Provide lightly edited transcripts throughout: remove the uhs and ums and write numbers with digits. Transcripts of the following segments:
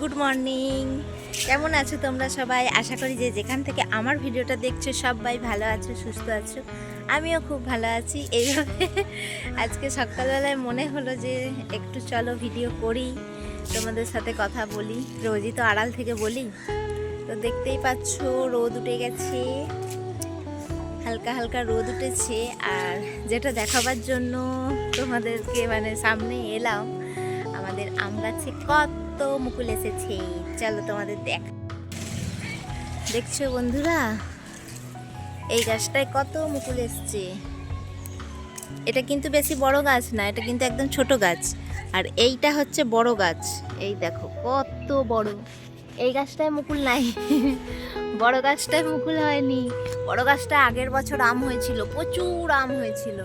Good morning. কেমন আছো তোমরা সবাই? আশা করি যে যেখান থেকে আমার ভিডিওটা দেখছো সবাই ভালো আছো, সুস্থ আছো। আমিও খুব ভালো আছি। এইভাবে আজকে সকালবেলায় মনে হলো যে একটু চলো ভিডিও করি, তোমাদের সাথে কথা বলি। রোজই তো আড়াল থেকে বলি। তো দেখতেই পাচ্ছ রোদ উঠে গেছে, হালকা হালকা রোদ উঠেছে। আর যেটা দেখাবার জন্য তোমাদেরকে সামনে এলাম, আমাদের আম গাছে কত মুকুল এসেছে। চলো তোমাদের দেখছো বন্ধুরা, এই গাছটায় কত মুকুল এসছে। এটা কিন্তু বেশি বড় গাছ না, এটা কিন্তু একদম ছোট গাছ। আর এইটা হচ্ছে বড় গাছ। এই দেখো কত বড়। এই গাছটায় মুকুল নাই, বড় গাছটায় মুকুল হয়নি। বড় গাছটা আগের বছর আম হয়েছিল, প্রচুর আম হয়েছিল।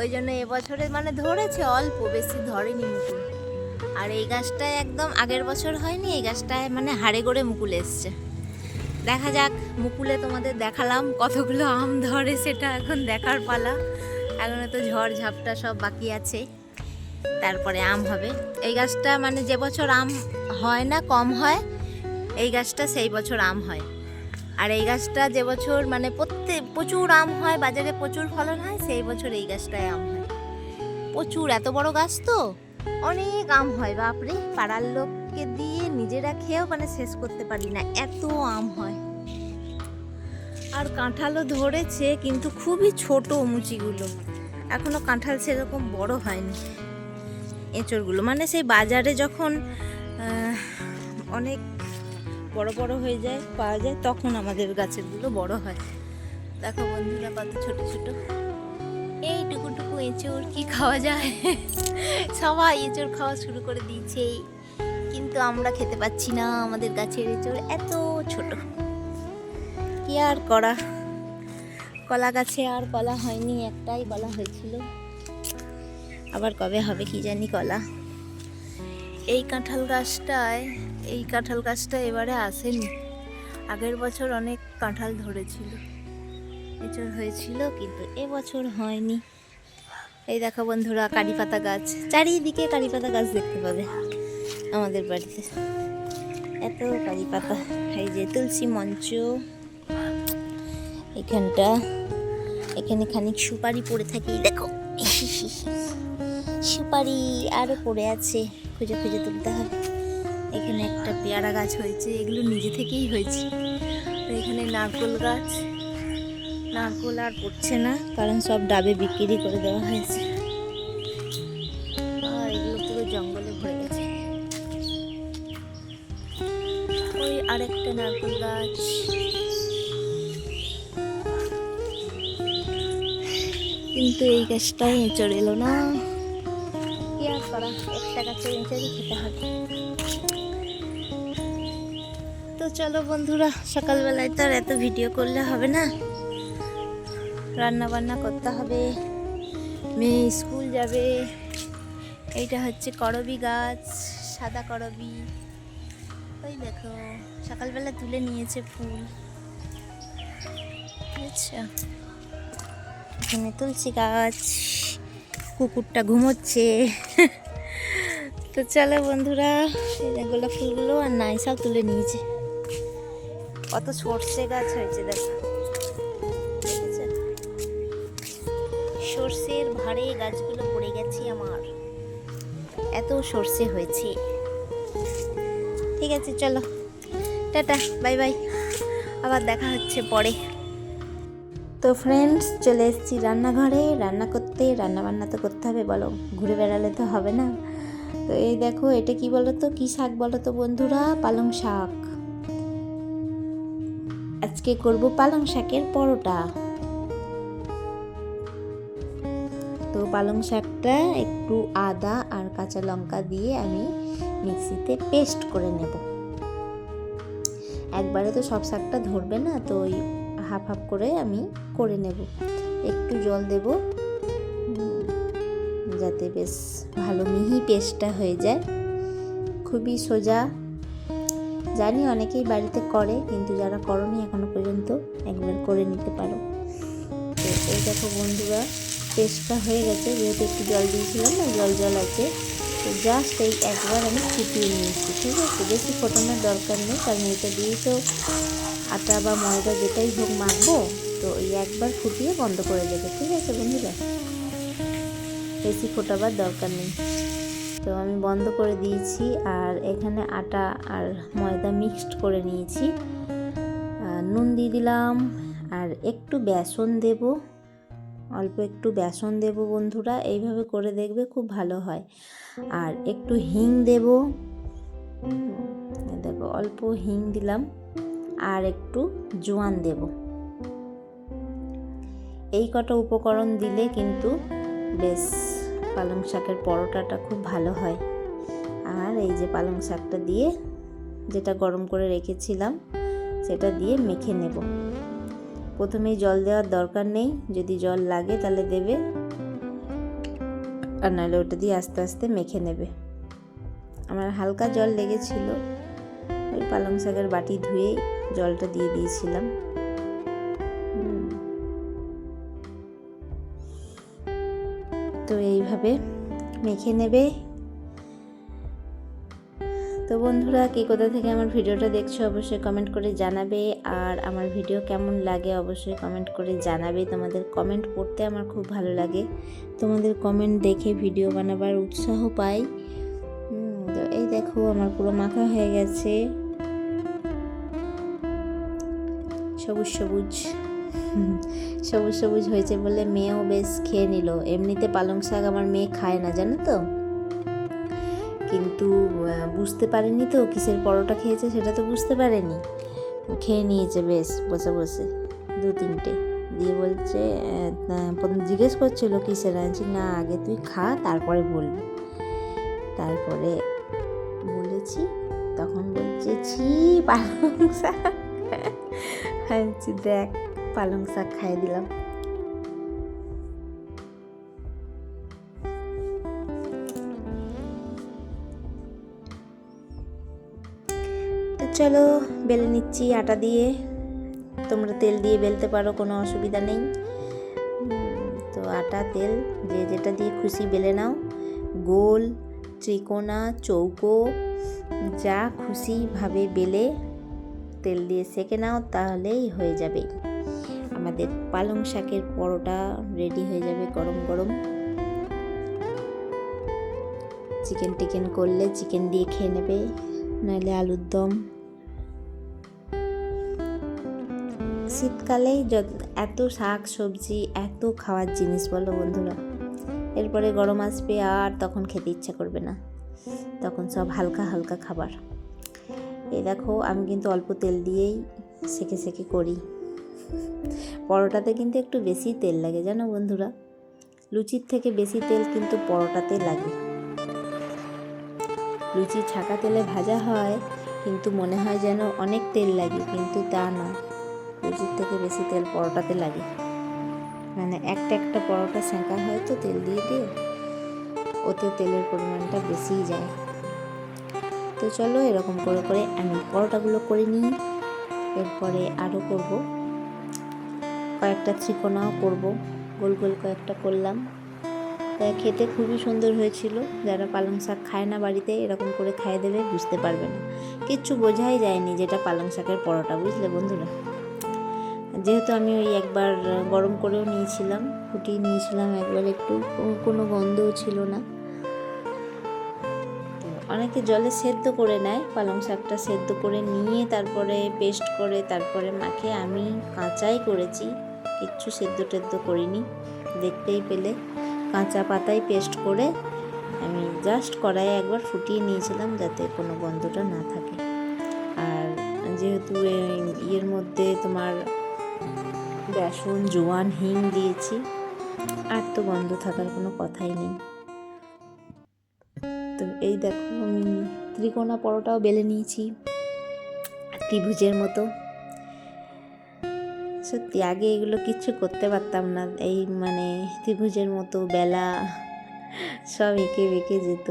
ওই জন্য এবছরে ধরেছে অল্প, বেশি ধরেনি মুকুল। আর এই গাছটায় একদম আগের বছর হয়নি, এই গাছটায় হাড়ে গড়ে মুকুল এসছে। দেখা যাক, মুকুলে তোমাদের দেখালাম কতগুলো আম ধরে, সেটা এখন দেখার পালা। এখন তো ঝড় ঝাপটা সব বাকি আছে, তারপরে আম হবে। এই গাছটা যে বছর আম হয় না, কম হয়, এই গাছটা সেই বছর আম হয়। আর এই গাছটা যে বছর প্রচুর আম হয়, বাজারে প্রচুর ফলন হয়, সেই বছর এই গাছটায় আম হয় প্রচুর। এত বড় গাছ তো অনেক আম হয়, বাপরে। পাড়ার লোককে দিয়ে নিজেরা খেয়েও শেষ করতে পারি না, এত আম হয়। আর কাঁঠালও ধরেছে, কিন্তু খুবই ছোট মুচিগুলো, এখনো কাঁঠাল সেরকম বড় হয়নি। এঁচড়গুলো সেই বাজারে যখন অনেক বড় বড় হয়ে যায়, পাওয়া যায়, তখন আমাদের গাছেরগুলো বড় হয়। দেখো বন্ধুরা কত ছোট ছোট। এইটুকুটুকু এঁচড় কি খাওয়া যায়? সবাই এঁচড় খাওয়া শুরু করে দিয়েছে, কিন্তু আমরা খেতে পাচ্ছি না। আমাদের গাছের এঁচড় এত ছোট, কি আর করা। কলা গাছে আর কলা হয়নি, একটাই কলা হয়েছিল, আবার কবে হবে কি জানি কলা। এই কাঁঠাল গাছটা এবারে আসেনি। আগের বছর অনেক কাঁঠাল ধরেছিল, এঁচড় হয়েছিল, কিন্তু এবছর হয়নি। এই দেখো বন্ধুরা, কারি পাতা গাছ, চারিদিকে কারি পাতা গাছ দেখতে পাবে আমাদের বাড়িতে, এত কারি পাতা। এই যে তুলসী মঞ্চ, এখানে খানিক সুপারি পড়ে থাকে, দেখো সুপারি আরো পড়ে আছে, খুঁজে খুঁজে তুলতে হবে। এখানে একটা পেয়ারা গাছ হয়েছে, এগুলো নিজে থেকেই হয়েছে। এখানে নারকেল গাছ, নারকেল আর পড়ছে না, কারণ সব ডাবে বিক্রি করে দেওয়া হয়েছে। এগুলো পুরো জঙ্গলে ভরে গেছে। ওই আরেকটা নারকেল গাছ, কিন্তু এই গাছটাই এঁচড় এলো না, কি আর করা। একটা গাছের এঁচড়ই খেতে হবে। তো চলো বন্ধুরা, সকালবেলায় তো আর এত ভিডিও করলে হবে না, রান্না বান্না করতে হবে, মেয়ে স্কুল যাবে। এইটা হচ্ছে করবি গাছ, সাদা করবি। ওই দেখো সকালবেলা তুলে নিয়েছে ফুল, আচ্ছা। এখানে তুলসী গাছ, কুকুরটা ঘুমোচ্ছে। তো চলো বন্ধুরা, এই গোলাপ ফুলগুলো আর নাই, সব তুলে নিয়েছে। কত সর্ষে গাছ হয়েছে দেখো, সর্ষের ভারে গাছগুলো পড়ে গেছে আমার, এত সর্ষে হয়েছে। ঠিক আছে, চলো টাটা, বাই বাই, আবার দেখা হচ্ছে পরে। তো ফ্রেন্ডস, চলে এসেছি রান্নাঘরে রান্না করতে। রান্না বান্না তো করতে হবে, বলো, ঘুরে বেড়ালে তো হবে না। তো এই দেখো, এটা কি বলো তো, কি শাক বলো তো বন্ধুরা? পালং শাক। আজকে করব পালং শাকের পরোটা। তো পালং শাকটা একটু আদা আর কাঁচা লঙ্কা দিয়ে আমি মিক্সিতে পেস্ট করে নেব। একবারে তো সব শাকটা ধরবে না, তো ওই হাফ হাফ করে আমি করে নেব। একটু জল দেব, যাতে বেশ ভালো মিহি পেস্টটা হয়ে যায়। খুবই সোজা, জানি অনেকেই বাড়িতে করে, কিন্তু যারা করনি এখনো পর্যন্ত একবার করে নিতে পারো। তো এই দেখো বন্ধুরা, পেস্টটা হয়ে গেছে, যেহেতু একটু জল দিয়েছিলাম না, জল জল আছে। তো তো জাস্ট এই একবার আমি ফুটিয়ে নিয়েছি, ঠিক আছে? বেশি ফোটানোর দরকার নেই, কারণ এটা দিয়েই তো আটা বা ময়দা যেটাই হোক মাখবো। তো এই একবার ফুটিয়ে বন্ধ করে দেবে, ঠিক আছে বন্ধুরা? বেশি ফোটাবার দরকার নেই। তো আমি বন্ধ করে দিয়েছি। আর এখানে আটা আর ময়দা মিক্সড করে নিয়েছি। নুন দিয়ে দিলাম আর একটু বেসন দেব, অল্প একটু বেসন দেব বন্ধুরা, এইভাবে করে দেখবে খুব ভালো হয়। আর একটু হিং দেব, দেখো অল্প হিং দিলাম, আর একটু জোয়ান দেব। এই কটা উপকরণ দিলে কিন্তু বেশ পালং শাকের পরোটাটা খুব ভালো হয়। আর এই যে পালং শাকটা দিয়ে, যেটা গরম করে রেখেছিলাম, সেটা দিয়ে মেখে নেব। প্রথমেই জল দেওয়ার দরকার নেই, যদি জল লাগে তাহলে দেবে, আর নাহলে ওটা দিয়ে আস্তে আস্তে মেখে নেবে। আমার হালকা জল লেগেছিল, ওই পালং শাকের বাটি ধুয়ে জলটা দিয়ে দিয়েছিলাম। তো এইভাবে মেখে নেবে। তো বন্ধুরা, কে কোথা থেকে আমার ভিডিওটা দেখছো অবশ্যই কমেন্ট করে জানাবে। আর আমার ভিডিও কেমন লাগে অবশ্যই কমেন্ট করে জানাবে। তোমাদের কমেন্ট পড়তে আমার খুব ভালো লাগে, তোমাদের কমেন্ট দেখে ভিডিও বানাবার উৎসাহ পাই। তো এই দেখো আমার পুরো মাখা হয়ে গেছে, সবুজ সবুজ সবুজ সবুজ হয়েছে বলে মেয়েও বেশ খেয়ে নিল। এমনিতে পালং শাক আমার মেয়ে খায় না, জানো তো, কিন্তু বুঝতে পারেনি তো কিসের পরোটা খেয়েছে, সেটা তো বুঝতে পারেনি। খেয়ে নিয়েছে বেশ বসে বসে 2-3টে দিয়ে। বলছে, প্রথম জিজ্ঞেস করছিল কিসের আনছি, না আগে তুই খা তারপরে বলবি। তারপরে বলেছি, তখন বলছে ছি পালং শাক। আনছি দেখ, পালং শাক খাইয়ে দিলাম। চলো বেলে নিচ্ছি আটা দিয়ে, তোমরা তেল দিয়ে বেলতে পারো, কোনো অসুবিধা নেই। তো আটা তেল যে যেটা দিয়ে খুশি বেলে নাও, গোল, ত্রিকোণা, চৌকো, যা খুশিভাবে বেলে তেল দিয়ে সেঁকে নাও, তাহলেই হয়ে যাবে আমাদের পালং শাকের পরোটা। রেডি হয়ে যাবে গরম গরম। চিকেন টিকেন করলে চিকেন দিয়ে খেয়ে নেবে, নাহলে আলুর দম। শীতকালে এত শাক সবজি, এত খাওয়ার জিনিস বলো বন্ধুরা। এরপরে গরম আসবে আর তখন খেতে ইচ্ছা করবে না, তখন সব হালকা হালকা খাবার। এই দেখো আমি কিন্তু অল্প তেল দিয়েই সেঁকে সেঁকে করি। পরোটাতে কিন্তু একটু বেশি তেল লাগে জানো বন্ধুরা, লুচির থেকে বেশি তেল কিন্তু পরোটাতে লাগে। লুচি ছাকা তেলে ভাজা হয়, কিন্তু মনে হয় যেন অনেক তেল লাগে, কিন্তু তা না, লুচির থেকে বেশি তেল পরোটাতে লাগে। মানে একটা একটা পরোটা সেঁকা হয় তো তেল দিয়ে দিয়ে, ওতে তেলের পরিমাণটা বেশিই যায়। তো চলো এরকম করে করে আমি পরোটাগুলো করে নিই। এরপরে আরও করব, কয়েকটা ত্রিকোণাও করব, গোল গোল কয়েকটা করলাম। তাই খেতে খুবই সুন্দর হয়েছিল। যারা পালং শাক খায় না বাড়িতে, এরকম করে খাইয়ে দেবে, বুঝতে পারবে না, কিচ্ছু বোঝাই যায়নি যেটা পালং শাকের পরোটা, বুঝলে বন্ধুরা। যেহেতু আমি ওই একবার গরম করেও নিয়েছিলাম, ফুটিয়ে নিয়েছিলাম একবার, একটু কোনো গন্ধও ছিল না। অনেকে জলে সেদ্ধ করে নেয়, পালং শাকটা সেদ্ধ করে নিয়ে তারপরে পেস্ট করে তারপরে মাখে। আমি কাঁচাই করেছি, কিচ্ছু সেদ্ধ টেদ্ধ করিনি। দেখতেই পেলে কাঁচা পাতায় পেস্ট করে আমি জাস্ট কড়াইয়ে একবার ফুটিয়ে নিয়েছিলাম, যাতে কোনো গন্ধটা না থাকে। আর যেহেতু এর মধ্যে তোমার বেসন, জোয়ান, হিং দিয়েছি, আর তো গন্ধ থাকার কোনো কথাই নেই। তো এই দেখো আমি ত্রিকোণা পরোটাও বেলে নিয়েছি, ত্রিভুজের মতো। সত্যি আগে এগুলো কিচ্ছু করতে পারতাম না, এই মানে ত্রিভুজের মতো বেলা সব এঁকে বেঁকে যেত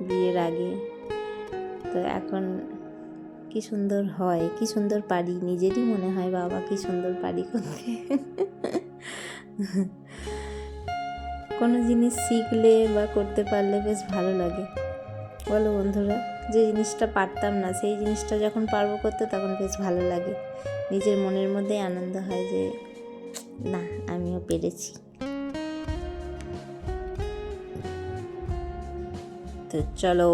বিয়ের আগে। তো এখন কি সুন্দর হয়, কি সুন্দর পারি, নিজেরই মনে হয় বাবা কি সুন্দর পারি করতে। কোনো জিনিস শিখলে বা করতে পারলে বেশ ভালো লাগে, বলো বন্ধুরা? যে জিনিসটা পারতাম না সেই জিনিসটা যখন পারবো করতে তখন বেশ ভালো লাগে, নিজের মনের মধ্যেই আনন্দ হয় যে না আমিও পেরেছি। তো চলো,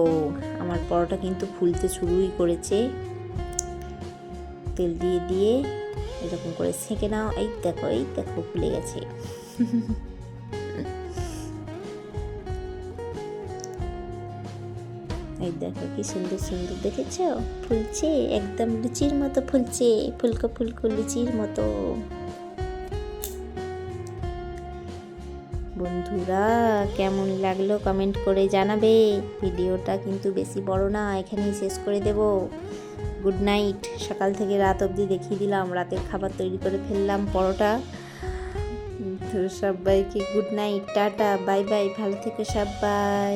আমার পরোটা কিন্তু ফুলতে শুরুই করেছে। তেল দিয়ে দিয়ে এরকম করে সেঁকে নাও। এই দেখো ফুলে গেছে। এই দেখো কি সুন্দর সুন্দর, দেখেছো? ফুলছে একদম লুচির মতো, ফুলছে ফুলকো ফুলকো লুচির মতো। বন্ধুরা কেমন লাগলো কমেন্ট করে জানাবে। ভিডিওটা কিন্তু বেশি বড় না, এখানেই শেষ করে দেব। Good night. সকাল থেকে রাত অবধি দেখিয়ে দিলাম, রাতের খাবার তৈরি করে ফেললাম পরোটা। তো সবাইকে good night, tata, bye bye, ভালো থেকো সবাই।